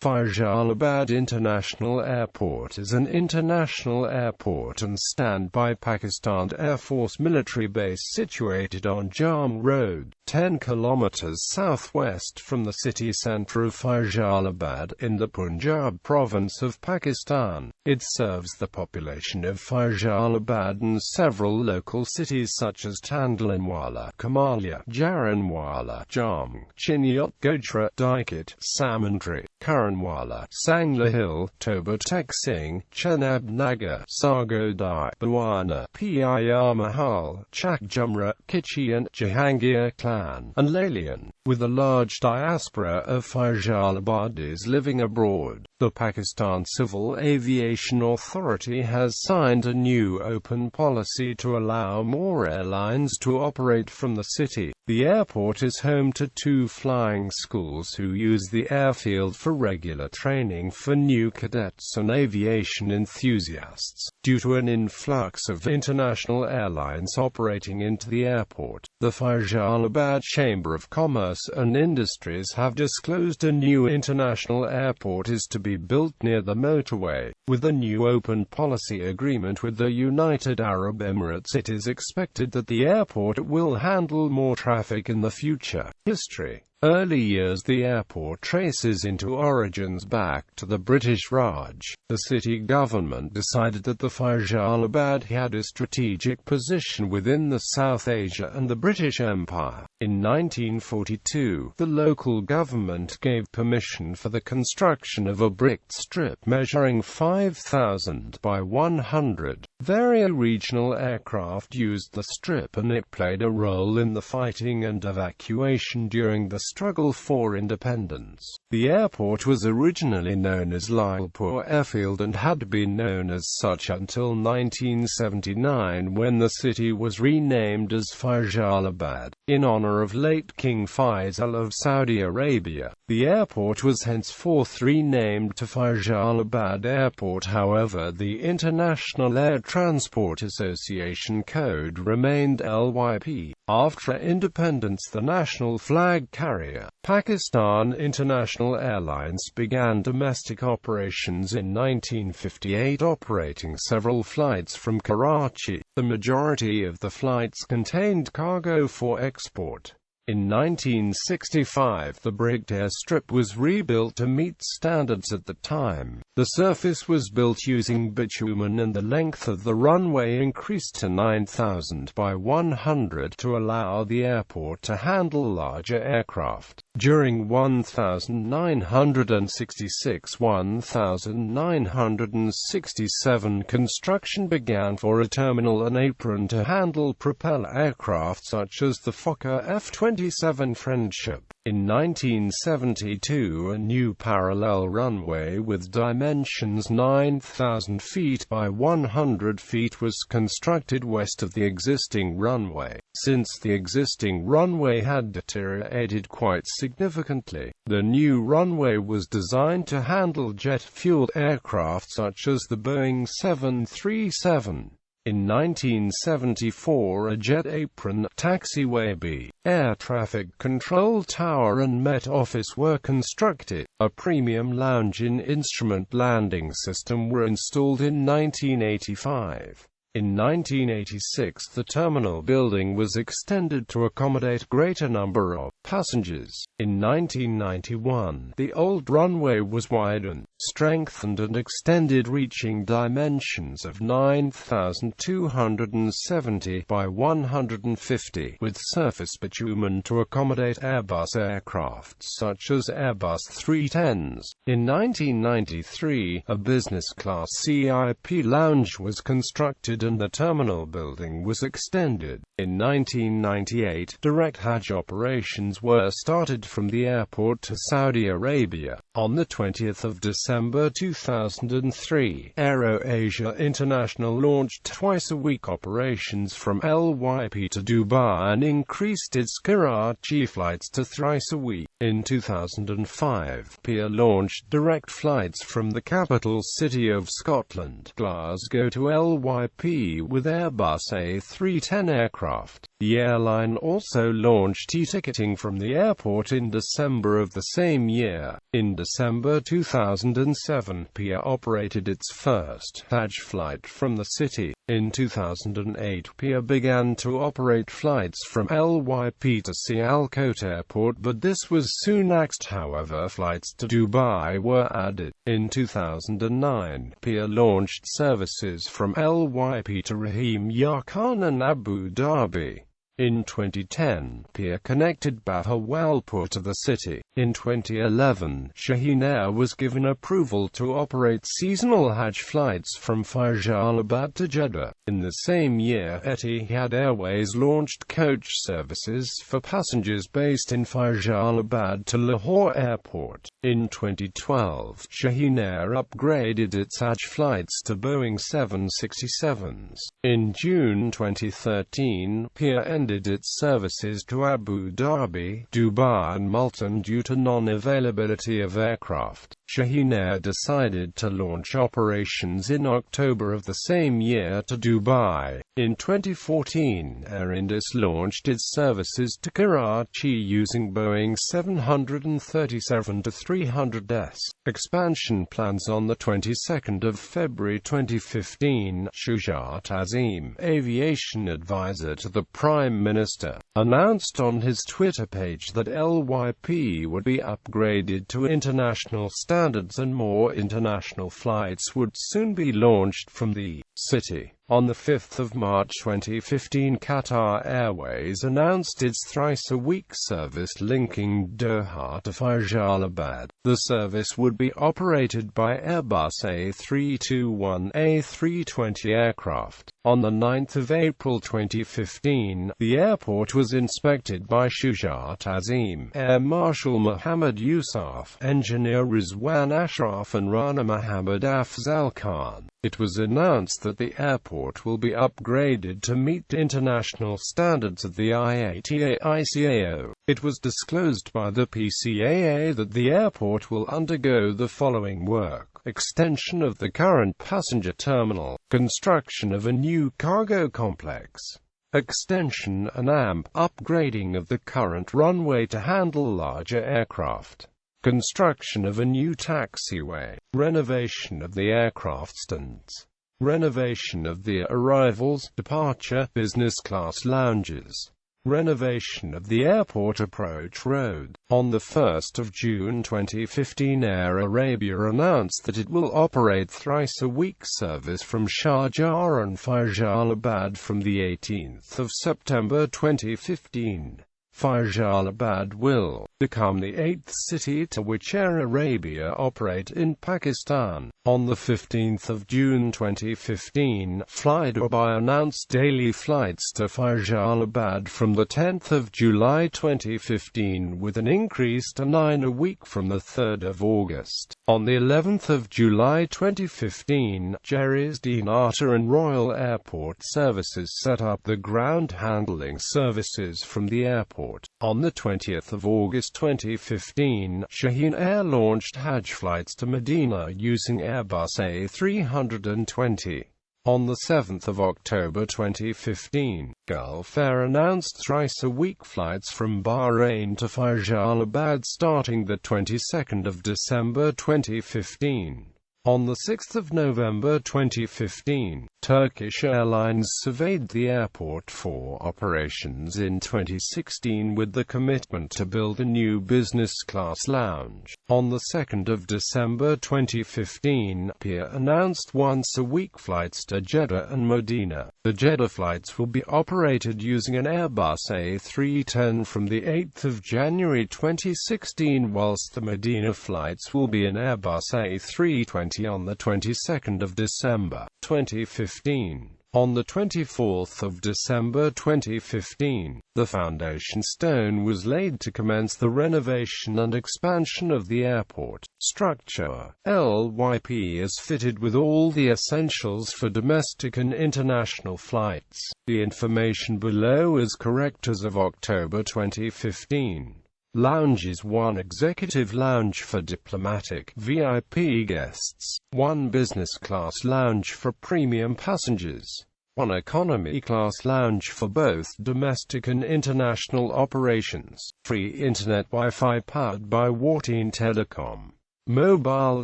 Faisalabad International Airport is an international airport and standby Pakistan Air Force military base situated on Jhang Road, 10 kilometres southwest from the city centre of Faisalabad, in the Punjab province of Pakistan. It serves the population of Faisalabad and several local cities such as Tandlianwala, Kamalia, Jaranwala, Chiniot, Gojra, Dijkot, Samundri, Khurrianwala, Sangla Hill, Toba Tek Singh, Chenab Nagar, Sargodha, Bhawana, Pir Mahal, Chak Jhumra, Khichian, Jahangir Klan, and Lalian. With a large diaspora of Faisalabadis living abroad, the Pakistan Civil Aviation Authority has signed a new open policy to allow more airlines to operate from the city. The airport is home to 2 flying schools who use the airfield for regular training for new cadets and aviation enthusiasts. Due to an influx of international airlines operating into the airport, the Faisalabad Chamber of Commerce and Industries have disclosed a new international airport is to be built near the motorway. With a new open policy agreement with the United Arab Emirates, it is expected that the airport will handle more traffic in the future. History. Early years. The airport traces into origins back to the British Raj. The city government decided that the Faisalabad had a strategic position within the South Asia and the British Empire. In 1942, the local government gave permission for the construction of a bricked strip measuring 5,000 by 100. Various regional aircraft used the strip and it played a role in the fighting and evacuation during the struggle for independence. The airport was originally known as Lalpur Airfield and had been known as such until 1979, when the city was renamed as Faisalabad, in honor of late King Faisal of Saudi Arabia. The airport was henceforth renamed to Faisalabad Airport. However, the International Air Transport Association code remained LYP. After independence, the national flag carrier, Pakistan International Airlines, began domestic operations in 1958, operating several flights from Karachi. The majority of the flights contained cargo for export. In 1965, the bricked airstrip was rebuilt to meet standards at the time. The surface was built using bitumen and the length of the runway increased to 9,000 by 100 to allow the airport to handle larger aircraft. During 1966-1967, construction began for a terminal and apron to handle propeller aircraft such as the Fokker F-27 Friendship. In 1972, a new parallel runway with dimensions 9,000 feet by 100 feet was constructed west of the existing runway. Since the existing runway had deteriorated quite significantly, the new runway was designed to handle jet-fueled aircraft such as the Boeing 737. In 1974, a jet apron, taxiway B, air traffic control tower and Met Office were constructed. A premium lounge and instrument landing system were installed in 1985. In 1986, the terminal building was extended to accommodate greater number of passengers. In 1991, the old runway was widened, strengthened and extended, reaching dimensions of 9,270 by 150, with surface bitumen to accommodate Airbus aircraft such as Airbus 310s. In 1993, a business-class CIP lounge was constructed and the terminal building was extended. In 1998, direct Hajj operations were started from the airport to Saudi Arabia. On the 20th of December 2003, AeroAsia International launched twice-a-week operations from LYP to Dubai and increased its Karachi flights to thrice a week. In 2005, Pir launched direct flights from the capital city of Scotland, Glasgow, to LYP LYP with Airbus A310 aircraft. The airline also launched e-ticketing from the airport in December of the same year. In December 2007, Pir operated its first Hajj flight from the city. In 2008, Pir began to operate flights from LYP to Sialkot Airport, but this was soon axed. However, flights to Dubai were added. In 2009, Pir launched services from LYP to Rahim Yar Khan and Abu Dhabi. In 2010, Pir connected Bahawalpur to the city. In 2011, Shaheen Air was given approval to operate seasonal Hajj flights from Faisalabad to Jeddah. In the same year, Etihad Airways launched coach services for passengers based in Faisalabad to Lahore Airport. In 2012, Shaheen Air upgraded its Hajj flights to Boeing 767s. In June 2013, Pir ended its services to Abu Dhabi, Dubai and Multan due to non-availability of aircraft. Shaheen Air decided to launch operations in October of the same year to Dubai. In 2014, Air Indus launched its services to Karachi using Boeing 737-300s. Expansion plans. On the 22nd of February 2015, Shujat Azim, aviation advisor to the Prime Minister, announced on his Twitter page that LYP would be upgraded to international standards and more international flights would soon be launched from the city. On the 5th of March 2015, Qatar Airways announced its thrice-a-week service linking Doha to Faisalabad. The service would be operated by Airbus A321, A320 aircraft. On the 9th of April 2015, the airport was inspected by Shujat Azim, Air Marshal Muhammad Yusuf, Engineer Rizwan Ashraf and Rana Muhammad Afzal Khan. It was announced that the airport will be upgraded to meet international standards of the IATA-ICAO. It was disclosed by the PCAA that the airport will undergo the following work: extension of the current passenger terminal, construction of a new cargo complex, extension and upgrading of the current runway to handle larger aircraft, construction of a new taxiway, renovation of the aircraft stands, renovation of the arrivals, departure, business class lounges, renovation of the airport approach road. On the 1st of June 2015, Air Arabia announced that it will operate thrice-a-week service from Sharjah and Faisalabad from the 18th of September 2015. Faisalabad will become the 8th city to which Air Arabia operate in Pakistan. On the 15th of June 2015, Fly Dubai announced daily flights to Faisalabad from the 10th of July 2015 with an increase to 9 a week from the 3rd of August. On the 11th of July 2015, Jerry's Dinata and Royal Airport Services set up the ground handling services from the airport. On the 20th of August 2015, Shaheen Air launched Hajj flights to Medina using Airbus A320. On the 7th of October 2015, Gulf Air announced thrice-a-week flights from Bahrain to Faisalabad starting the 22nd of December 2015. On the 6th of November 2015, Turkish Airlines surveyed the airport for operations in 2016 with the commitment to build a new business-class lounge. On the 2nd of December 2015, Pir announced once-a-week flights to Jeddah and Medina. The Jeddah flights will be operated using an Airbus A310 from the 8th of January 2016, whilst the Medina flights will be an Airbus A320 on the 22nd of December 2015. On the 24th of December 2015, the foundation stone was laid to commence the renovation and expansion of the airport structure. LYP is fitted with all the essentials for domestic and international flights. The information below is correct as of October 2015. Lounges: 1 executive lounge for diplomatic (VIP) guests, 1 business class lounge for premium passengers. One economy class lounge for both domestic and international operations. Free internet Wi-Fi powered by Warteen Telecom. Mobile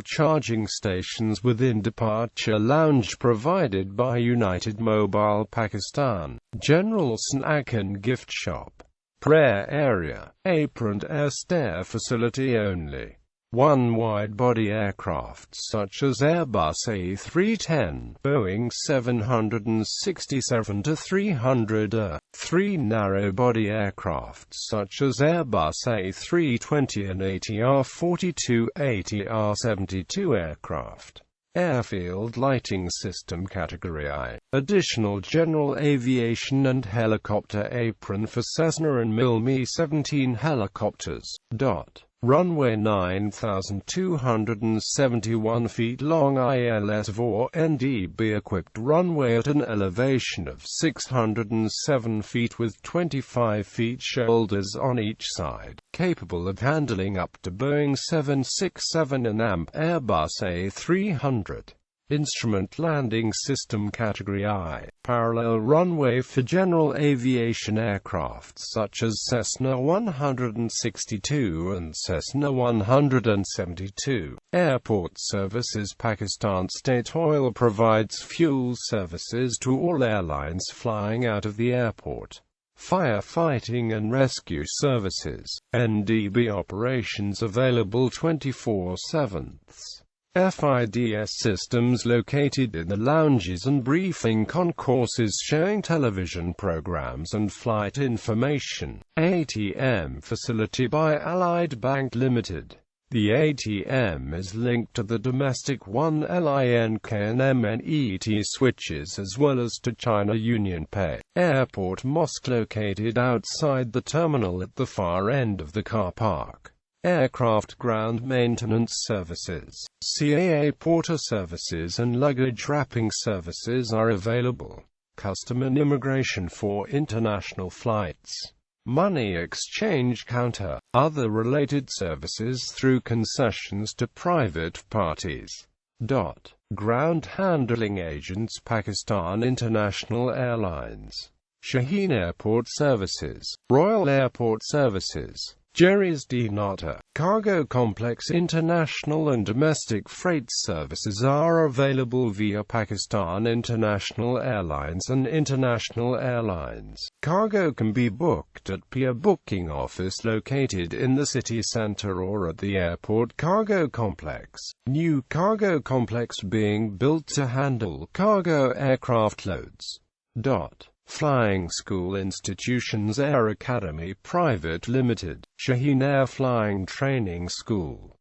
charging stations within departure lounge provided by United Mobile Pakistan. General snack and gift shop. Prayer area. Aproned air stair facility only. One wide-body aircraft such as Airbus A310, Boeing 767-300, 3 narrow-body aircraft such as Airbus A320 and ATR-42, ATR-72 aircraft. Airfield lighting system category I. Additional general aviation and helicopter apron for Cessna and Mi-17 helicopters. Runway 9,271 feet long ILS-4 equipped runway at an elevation of 607 feet with 25 feet shoulders on each side, capable of handling up to Boeing 767 and AMP Airbus A300. Instrument landing system category I. Parallel runway for general aviation aircraft such as Cessna 162 and Cessna 172. Airport services. Pakistan State Oil provides fuel services to all airlines flying out of the airport. Firefighting and rescue services. NDB operations available 24/7. FIDS systems located in the lounges and briefing concourses showing television programs and flight information. ATM facility by Allied Bank Limited. The ATM is linked to the domestic 1 LINK and MNET switches as well as to China Union Pay. Airport mosque located outside the terminal at the far end of the car park. Aircraft ground maintenance services, CAA porter services and luggage wrapping services are available. Custom and immigration for international flights. Money exchange counter. Other related services through concessions to private parties. Ground handling agents. Pakistan International Airlines. Shaheen Airport Services. Royal Airport Services. Jerry's D. Nata. Cargo complex. International and domestic freight services are available via Pakistan International Airlines and International Airlines. Cargo can be booked at Pier Booking Office located in the city centre or at the airport cargo complex. New cargo complex being built to handle cargo aircraft loads. Flying School Institutions. Air Academy Private Limited. Shaheen Air Flying Training School.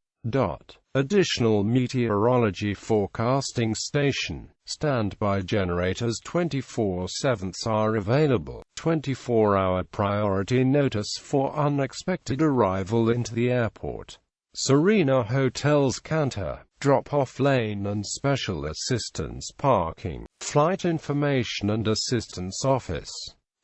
Additional meteorology forecasting station. Standby generators 24/7 are available. 24-hour priority notice for unexpected arrival into the airport. Serena Hotels Canter. Drop-off lane and special assistance parking. Flight information and assistance office.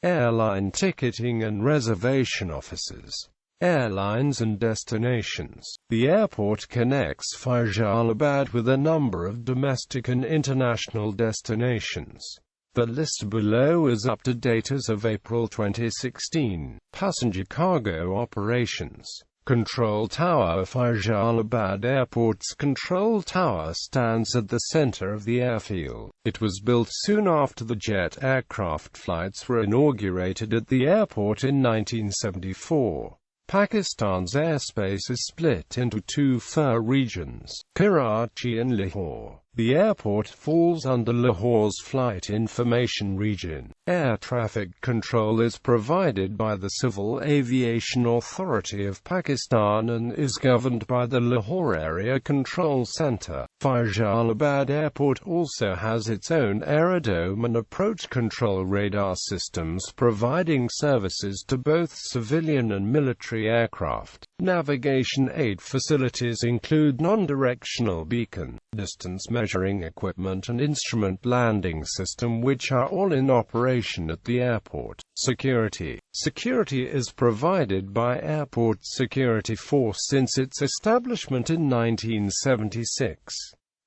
Airline ticketing and reservation offices. Airlines and Destinations. The airport connects Faisalabad with a number of domestic and international destinations. The list below is up to date as of April 2016. Passenger cargo operations. Control Tower. Faisalabad Airport's control tower stands at the center of the airfield. It was built soon after the jet aircraft flights were inaugurated at the airport in 1974. Pakistan's airspace is split into two fur regions, Karachi and Lahore. The airport falls under Lahore's Flight Information Region. Air traffic control is provided by the Civil Aviation Authority of Pakistan and is governed by the Lahore Area Control Center. Faisalabad Airport also has its own aerodrome and approach control radar systems providing services to both civilian and military aircraft. Navigation aid facilities include non-directional beacon, distance measuring equipment and instrument landing system which are all in operation at the airport. Security. Security is provided by Airport Security Force since its establishment in 1976.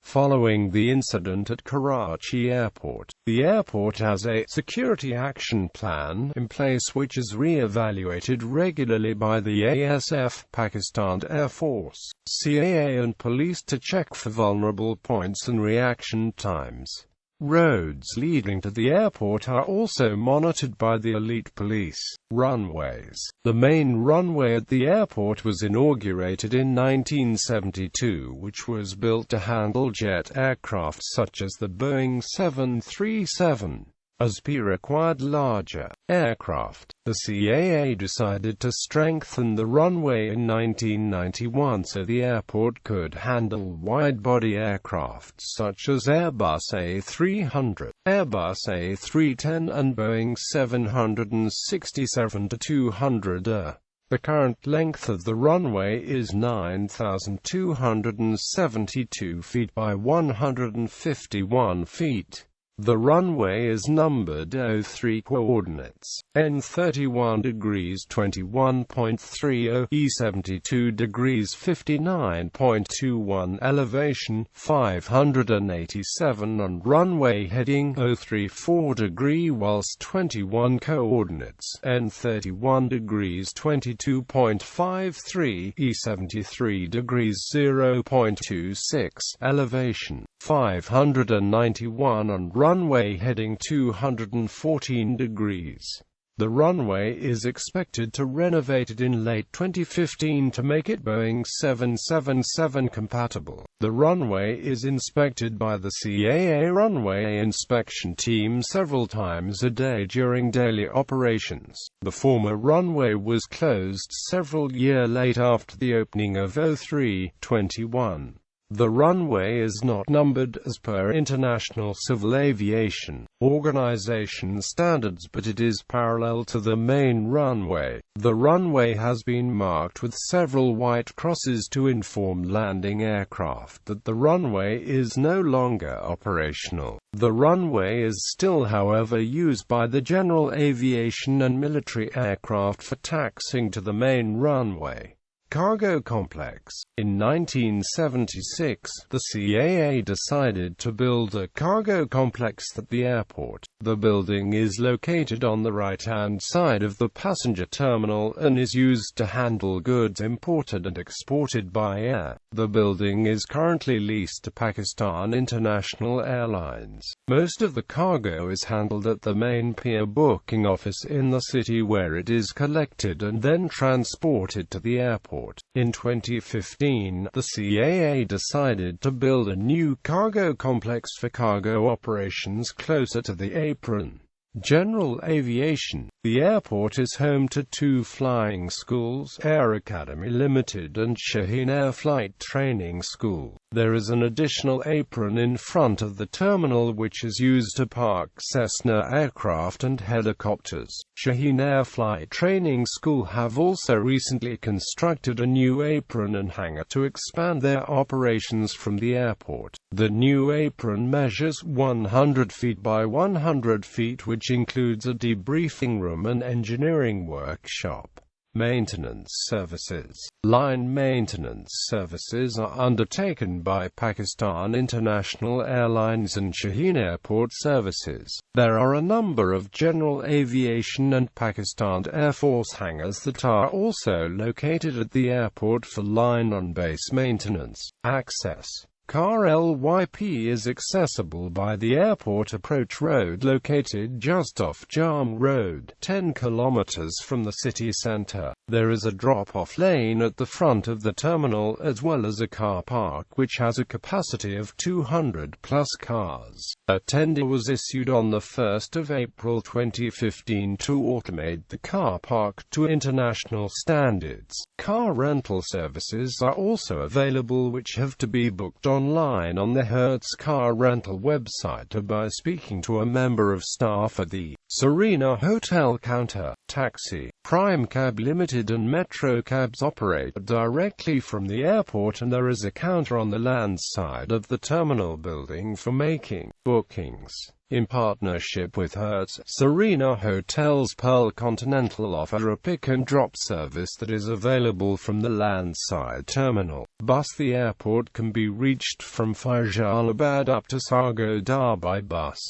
Following the incident at Karachi Airport, the airport has a security action plan in place which is re-evaluated regularly by the ASF, Pakistan Air Force, CAA and police to check for vulnerable points and reaction times. Roads leading to the airport are also monitored by the elite police. Runways. The main runway at the airport was inaugurated in 1972, which was built to handle jet aircraft such as the Boeing 737. As Pir acquired larger aircraft, the CAA decided to strengthen the runway in 1991 so the airport could handle wide-body aircraft such as Airbus A300, Airbus A310 and Boeing 767-200. The current length of the runway is 9,272 feet by 151 feet. The runway is numbered 03 coordinates, N31 degrees 21.30, E72 degrees 59.21, elevation 587 and runway heading 034 degree whilst 21 coordinates, N31 degrees 22.53, E73 degrees 0.26, elevation 591 and runway heading 214 degrees. The runway is expected to renovate it in late 2015 to make it Boeing 777 compatible. The runway is inspected by the CAA runway inspection team several times a day during daily operations. The former runway was closed several years late after the opening of 03-21. The runway is not numbered as per International Civil Aviation Organization standards, but it is parallel to the main runway. The runway has been marked with several white crosses to inform landing aircraft that the runway is no longer operational. The runway is still, however, used by the general aviation and military aircraft for taxiing to the main runway. Cargo complex. In 1976, the CAA decided to build a cargo complex at the airport. The building is located on the right-hand side of the passenger terminal and is used to handle goods imported and exported by air. The building is currently leased to Pakistan International Airlines. Most of the cargo is handled at the main pier booking office in the city, where it is collected and then transported to the airport. In 2015, the CAA decided to build a new cargo complex for cargo operations closer to the apron. General aviation. The airport is home to two flying schools, Air Academy Limited and Shaheen Air Flight Training School. There is an additional apron in front of the terminal which is used to park Cessna aircraft and helicopters. Shaheen Air Flight Training School have also recently constructed a new apron and hangar to expand their operations from the airport. The new apron measures 100 feet by 100 feet, which includes a debriefing room and engineering workshop. Maintenance services. Line maintenance services are undertaken by Pakistan International Airlines and Shaheen Airport Services. There are a number of general aviation and Pakistan Air Force hangars that are also located at the airport for line and base maintenance. Access. Car LYP is accessible by the airport approach road located just off Jhang Road, 10 kilometers from the city centre. There is a drop-off lane at the front of the terminal as well as a car park which has a capacity of 200 plus cars. A tender was issued on the 1st of April 2015 to automate the car park to international standards. Car rental services are also available which have to be booked online on the Hertz car rental website or by speaking to a member of staff at the Serena Hotel counter. Taxi. Prime Cab Limited and Metro Cabs operate directly from the airport, and there is a counter on the land side of the terminal building for making bookings. In partnership with Hertz, Serena Hotels Pearl Continental offer a pick-and-drop service that is available from the landside terminal. The airport can be reached from Faisalabad up to Sargodha by bus.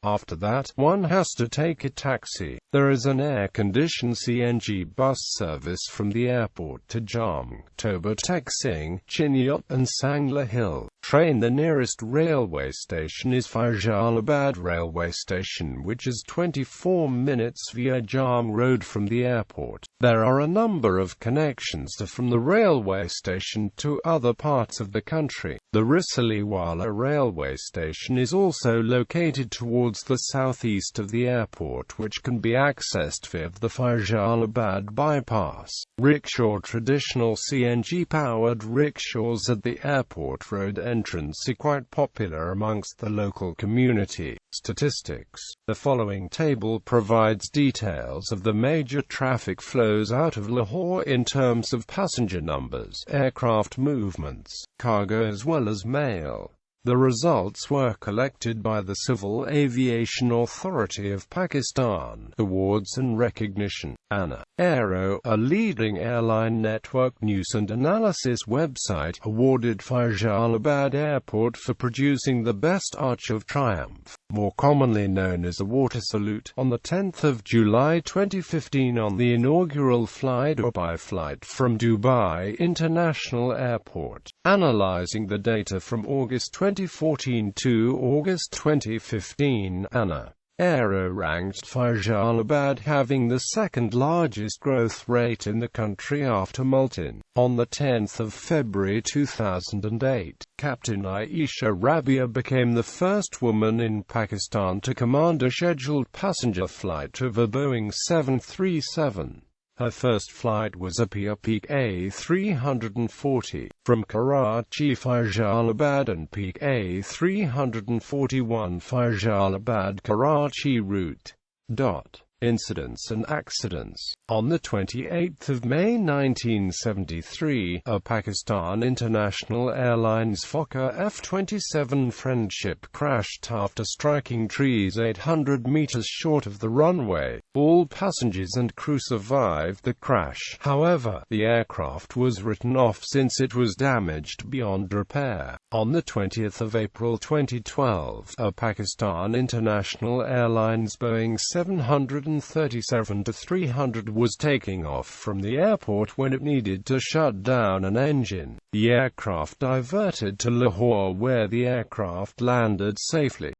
After that, one has to take a taxi. There is an air-conditioned CNG bus service from the airport to Jhang, Toba Tek Singh, Chiniot, and Sangla Hill. The nearest railway station is Faisalabad Railway Station, which is 24 minutes via Jhang Road from the airport. There are a number of connections from the railway station to other parts of the country. The Khurrianwala railway station is also located towards the southeast of the airport, which can be accessed via the Faisalabad bypass. Rickshaw. Traditional CNG-powered rickshaws at the airport road entrance are quite popular amongst the local community. Statistics. The following table provides details of the major traffic flows out of Lahore in terms of passenger numbers, aircraft movements, cargo as well as mail. The results were collected by the Civil Aviation Authority of Pakistan. Awards and recognition. ANA Aero, a leading airline network news and analysis website, awarded Faisalabad Airport for producing the best Arch of Triumph, more commonly known as the Water Salute, on the 10th of July 2015 on the inaugural fly-by flight from Dubai International Airport. Analyzing the data from August 2014 to August 2015, ANA Aero ranked Faisalabad having the second largest growth rate in the country after Multan. On the 10th of February 2008, Captain Aisha Rabia became the first woman in Pakistan to command a scheduled passenger flight of a Boeing 737. Her first flight was a Peak A340, from Karachi Faisalabad and Peak A341 Faisalabad-Karachi route. Incidents and accidents. On 28 May 1973, a Pakistan International Airlines Fokker F-27 Friendship crashed after striking trees 800 meters short of the runway. All passengers and crew survived the crash. However, the aircraft was written off since it was damaged beyond repair. On 20 April 2012, a Pakistan International Airlines Boeing 737-300 was taking off from the airport when it needed to shut down an engine. The aircraft diverted to Lahore, where the aircraft landed safely.